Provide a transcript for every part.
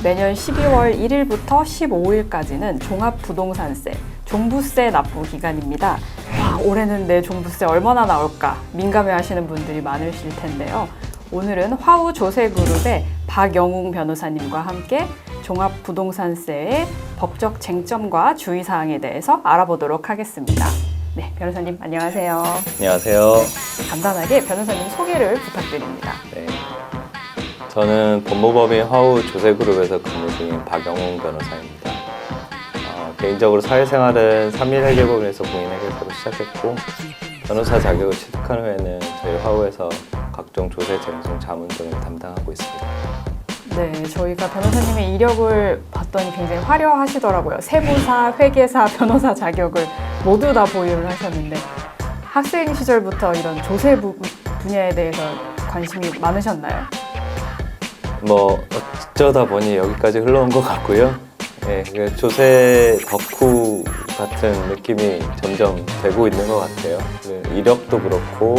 매년 12월 1일부터 15일까지는 종합부동산세, 종부세 납부 기간입니다. 올해는 내 종부세 얼마나 나올까 민감해하시는 분들이 많으실 텐데요. 오늘은 화우조세그룹의 박영웅 변호사님과 함께 종합부동산세의 법적 쟁점과 주의사항에 대해서 알아보도록 하겠습니다. 네, 변호사님 안녕하세요. 안녕하세요. 간단하게 변호사님 소개를 부탁드립니다. 네, 저는 법무법인 화우조세그룹에서 근무 중인 박영웅 변호사입니다. 개인적으로 사회생활은 3일 회계법인에서 공인회계사로 시작했고 변호사 자격을 취득한 후에는 저희 화우에서 각종 조세, 쟁송, 자문 등을 담당하고 있습니다. 네, 저희가 변호사님의 이력을 봤더니 굉장히 화려하시더라고요. 세무사, 회계사, 변호사 자격을 모두 다 보유를 하셨는데 학생 시절부터 이런 조세 분야에 대해서 관심이 많으셨나요? 어쩌다 보니 여기까지 흘러온 것 같고요. 네, 조세 덕후 같은 느낌이 점점 되고 있는 것 같아요. 이력도 그렇고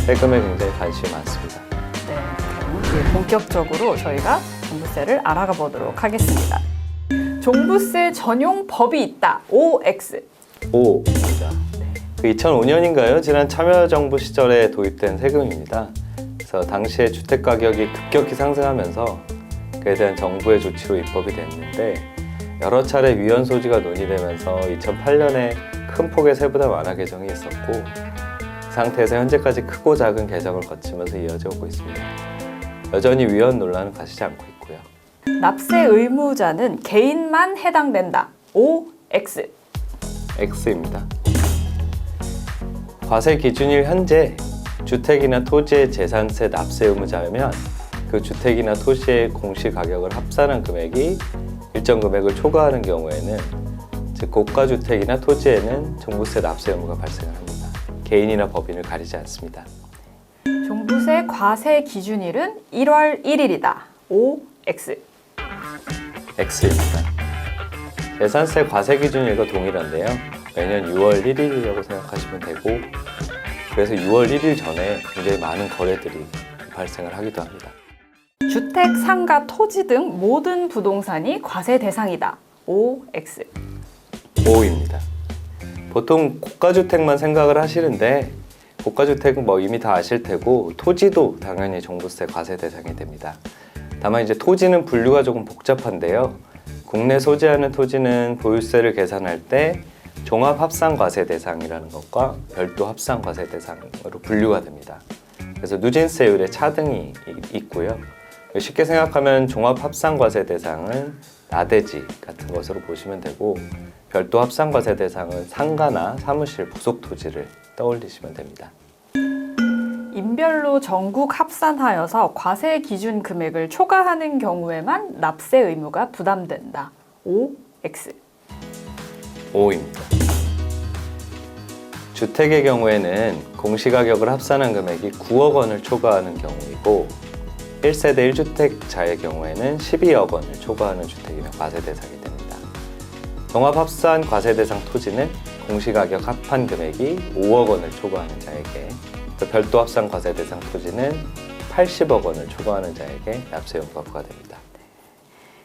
세금에 굉장히 관심이 많습니다. 네, 그럼 이제 본격적으로 저희가 종부세를 알아가 보도록 하겠습니다. 종부세 전용 법이 있다. OX. O입니다. 2005년인가요? 지난 참여정부 시절에 도입된 세금입니다. 그래서 당시에 주택 가격이 급격히 상승하면서 그에 대한 정부의 조치로 입법이 됐는데 여러 차례 위헌 소지가 논의되면서 2008년에 큰 폭의 세부담 완화 개정이 있었고 그 상태에서 현재까지 크고 작은 개정을 거치면서 이어져 오고 있습니다. 여전히 위헌 논란은 가시지 않고 있고요. 납세 의무자는 개인만 해당된다. OX. X입니다. 과세 기준일 현재 주택이나 토지의 재산세 납세 의무자면 그 주택이나 토지의 공시가격을 합산한 금액이 일정 금액을 초과하는 경우에는 즉 고가주택이나 토지에는 종부세 납세 의무가 발생을 합니다. 개인이나 법인을 가리지 않습니다. 종부세 과세 기준일은 1월 1일이다. OX. X입니다. 재산세 과세 기준일과 동일한데요. 매년 6월 1일이라고 생각하시면 되고 그래서 6월 1일 전에 굉장히 많은 거래들이 발생을 하기도 합니다. 주택, 상가, 토지 등 모든 부동산이 과세 대상이다. OX. O입니다. 보통 고가주택만 생각을 하시는데 고가주택은 이미 다 아실 테고 토지도 당연히 종부세 과세 대상이 됩니다. 다만 이제 토지는 분류가 조금 복잡한데요. 국내 소지하는 토지는 보유세를 계산할 때 종합합산과세 대상이라는 것과 별도 합산과세 대상으로 분류가 됩니다. 그래서 누진세율의 차등이 있고요. 쉽게 생각하면 종합합산과세 대상은 나대지 같은 것으로 보시면 되고 별도 합산과세 대상은 상가나 사무실 부속 토지를 떠올리시면 됩니다. 인별로 전국 합산하여서 과세 기준 금액을 초과하는 경우에만 납세 의무가 부담된다. OX. O입니다. 주택의 경우에는 공시가격을 합산한 금액이 9억 원을 초과하는 경우이고 1세대 1주택자의 경우에는 12억 원을 초과하는 주택이면 과세 대상이 됩니다. 종합합산 과세 대상 토지는 공시가격 합한 금액이 5억 원을 초과하는 자에게 별도 합산 과세 대상 토지는 80억 원을 초과하는 자에게 납세 의무가 부과됩니다.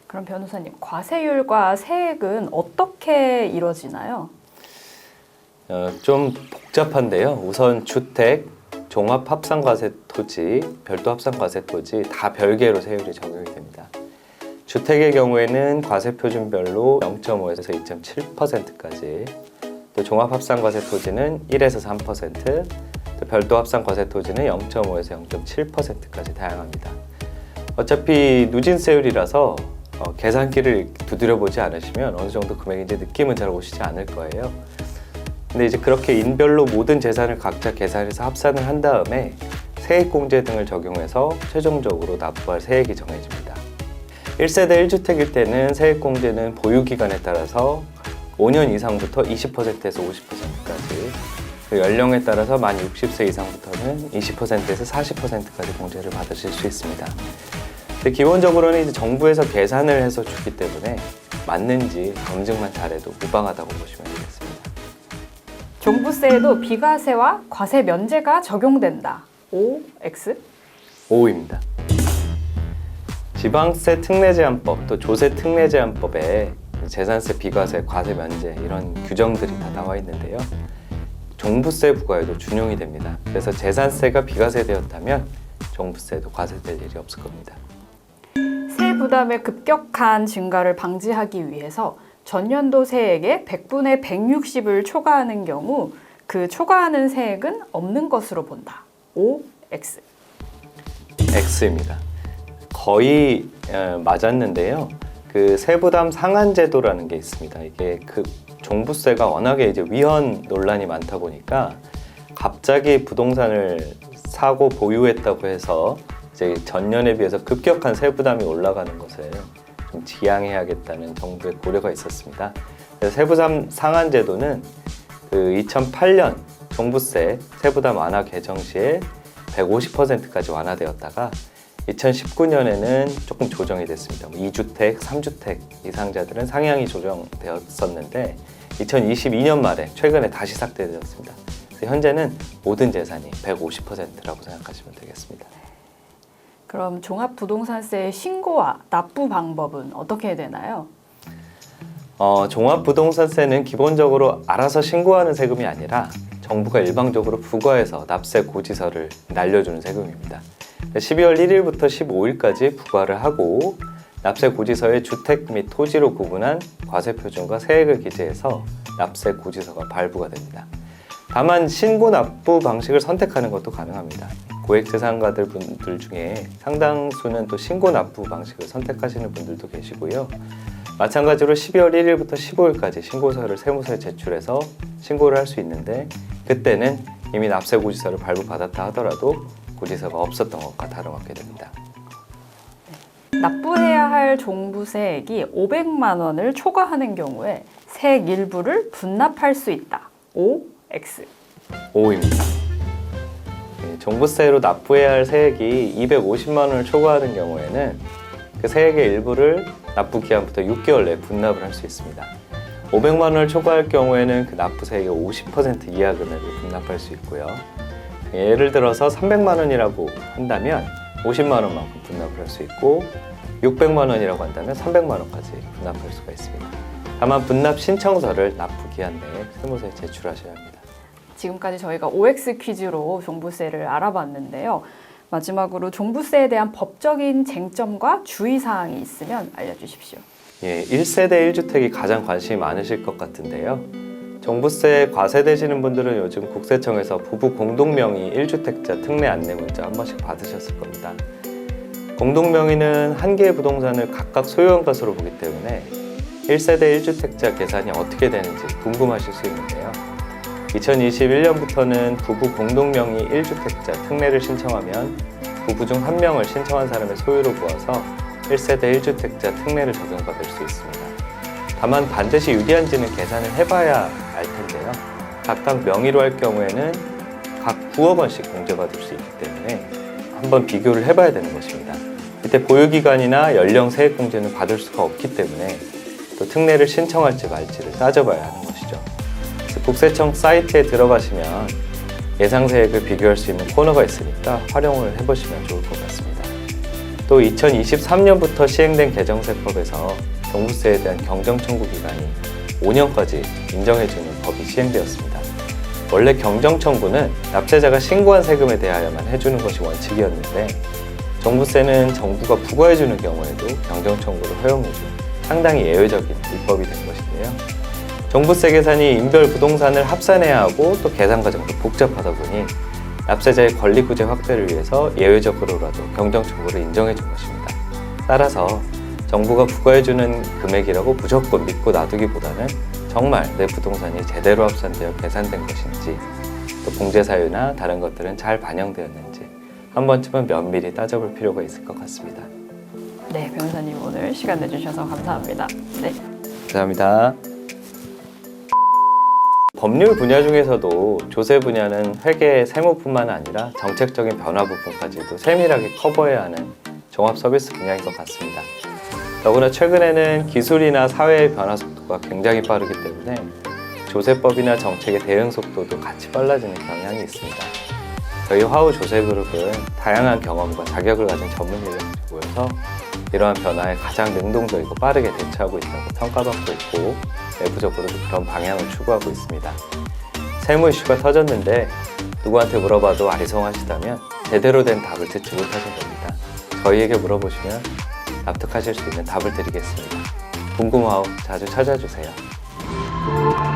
그럼 변호사님, 과세율과 세액은 어떻게 이루어지나요? 좀 복잡한데요. 우선 주택, 종합합산과세 토지, 별도 합산과세 토지 다 별개로 세율이 적용이 됩니다. 주택의 경우에는 과세표준별로 0.5에서 2.7%까지, 또 종합합산과세 토지는 1에서 3%, 또 별도 합산과세 토지는 0.5에서 0.7%까지 다양합니다. 어차피 누진세율이라서 계산기를 두드려보지 않으시면 어느 정도 금액인지 느낌은 잘 오시지 않을 거예요. 근데 이제 그렇게 인별로 모든 재산을 각자 계산해서 합산을 한 다음에 세액공제 등을 적용해서 최종적으로 납부할 세액이 정해집니다. 1세대 1주택일 때는 세액공제는 보유기간에 따라서 5년 이상부터 20%에서 50%까지, 연령에 따라서 만 60세 이상부터는 20%에서 40%까지 공제를 받으실 수 있습니다. 근데 기본적으로는 이제 정부에서 계산을 해서 주기 때문에 맞는지 검증만 잘해도 무방하다고 보시면 되겠습니다. 종부세에도 비과세와 과세 면제가 적용된다. OX? O입니다. 지방세 특례제한법 또 조세 특례제한법에 재산세, 비과세, 과세 면제 이런 규정들이 다 나와 있는데요. 종부세 부과에도 준용이 됩니다. 그래서 재산세가 비과세되었다면 종부세도 과세될 일이 없을 겁니다. 세 부담의 급격한 증가를 방지하기 위해서 전년도 세액의 100분의 160을 초과하는 경우 그 초과하는 세액은 없는 것으로 본다. O, X. X입니다. 거의 맞았는데요. 그 세부담 상한 제도라는 게 있습니다. 이게 그 종부세가 워낙에 이제 위헌 논란이 많다 보니까 갑자기 부동산을 사고 보유했다고 해서 이제 전년에 비해서 급격한 세부담이 올라가는 것을 좀 지양해야겠다는 정부의 고려가 있었습니다. 그래서 세부담 상한 제도는 그 2008년 종부세 세부담 완화 개정 시에 150%까지 완화되었다가 2019년에는 조금 조정이 됐습니다. 2주택, 3주택 이상자들은 상향이 조정되었었는데 2022년 말에 최근에 다시 삭제되었습니다. 그래서 현재는 모든 재산이 150%라고 생각하시면 되겠습니다. 그럼 종합부동산세의 신고와 납부 방법은 어떻게 되나요? 종합부동산세는 기본적으로 알아서 신고하는 세금이 아니라 정부가 일방적으로 부과해서 납세 고지서를 날려주는 세금입니다. 12월 1일부터 15일까지 부과를 하고 납세 고지서에 주택 및 토지로 구분한 과세 표준과 세액을 기재해서 납세 고지서가 발부가 됩니다. 다만 신고 납부 방식을 선택하는 것도 가능합니다. 고액재산가들 분들 중에 상당수는 또 신고 납부 방식을 선택하시는 분들도 계시고요. 마찬가지로 12월 1일부터 15일까지 신고서를 세무서에 제출해서 신고를 할 수 있는데 그때는 이미 납세 고지서를 발부받았다 하더라도 고지서가 없었던 것과 다름없게 됩니다. 납부해야 할 종부세액이 500만 원을 초과하는 경우에 세액 일부를 분납할 수 있다. O, X. O입니다. 종부세로 납부해야 할 세액이 250만 원을 초과하는 경우에는 그 세액의 일부를 납부 기한부터 6개월 내에 분납을 할 수 있습니다. 500만 원을 초과할 경우에는 그 납부 세액의 50% 이하 금액을 분납할 수 있고요. 예를 들어서 300만 원이라고 한다면 50만 원만큼 분납을 할 수 있고 600만 원이라고 한다면 300만 원까지 분납할 수가 있습니다. 다만 분납 신청서를 납부 기한 내에 세무서에 제출하셔야 합니다. 지금까지 저희가 OX 퀴즈로 종부세를 알아봤는데요. 마지막으로 종부세에 대한 법적인 쟁점과 주의사항이 있으면 알려주십시오. 1세대 1주택이 가장 관심이 많으실 것 같은데요. 종부세 과세되시는 분들은 요즘 국세청에서 부부 공동명의 1주택자 특례 안내 문자 한 번씩 받으셨을 겁니다. 공동명의는 한 개의 부동산을 각각 소유한 것으로 보기 때문에 1세대 1주택자 계산이 어떻게 되는지 궁금하실 수 있는데요. 2021년부터는 부부 공동명의 1주택자 특례를 신청하면 부부 중 한 명을 신청한 사람의 소유로 보아서 1세대 1주택자 특례를 적용받을 수 있습니다. 다만 반드시 유리한지는 계산을 해봐야 알 텐데요. 각각 명의로 할 경우에는 각 9억 원씩 공제받을 수 있기 때문에 한번 비교를 해봐야 되는 것입니다. 이때 보유기간이나 연령 세액 공제는 받을 수가 없기 때문에 또 특례를 신청할지 말지를 따져봐야 하는 것이죠. 국세청 사이트에 들어가시면 예상세액을 비교할 수 있는 코너가 있으니까 활용을 해보시면 좋을 것 같습니다. 또 2023년부터 시행된 개정세법에서 종부세에 대한 경정청구 기간이 5년까지 인정해주는 법이 시행되었습니다. 원래 경정청구는 납세자가 신고한 세금에 대하여만 해주는 것이 원칙이었는데 종부세는 정부가 부과해주는 경우에도 경정청구를 허용해준 상당히 예외적인 입법이 된 것인데요. 종부세 계산이 인별 부동산을 합산해야 하고 또 계산 과정도 복잡하다 보니 납세자의 권리구제 확대를 위해서 예외적으로라도 경정청구를 인정해 준 것입니다. 따라서 정부가 부과해주는 금액이라고 무조건 믿고 놔두기보다는 정말 내 부동산이 제대로 합산되어 계산된 것인지 또 공제 사유나 다른 것들은 잘 반영되었는지 한 번쯤은 면밀히 따져볼 필요가 있을 것 같습니다. 네, 변호사님 오늘 시간 내주셔서 감사합니다. 네. 감사합니다. 법률 분야 중에서도 조세 분야는 회계, 세무뿐만 아니라 정책적인 변화 부분까지도 세밀하게 커버해야 하는 종합 서비스 분야인 것 같습니다. 더구나 최근에는 기술이나 사회의 변화 속도가 굉장히 빠르기 때문에 조세법이나 정책의 대응 속도도 같이 빨라지는 경향이 있습니다. 저희 화우 조세그룹은 다양한 경험과 자격을 가진 전문 인력들이 모여서 이러한 변화에 가장 능동적이고 빠르게 대처하고 있다고 평가받고 있고 내부적으로도 그런 방향을 추구하고 있습니다. 세무 이슈가 터졌는데 누구한테 물어봐도 아리송하시다면 제대로 된 답을 듣지 못하신 겁니다. 저희에게 물어보시면 납득하실 수 있는 답을 드리겠습니다. 궁금하오 자주 찾아주세요.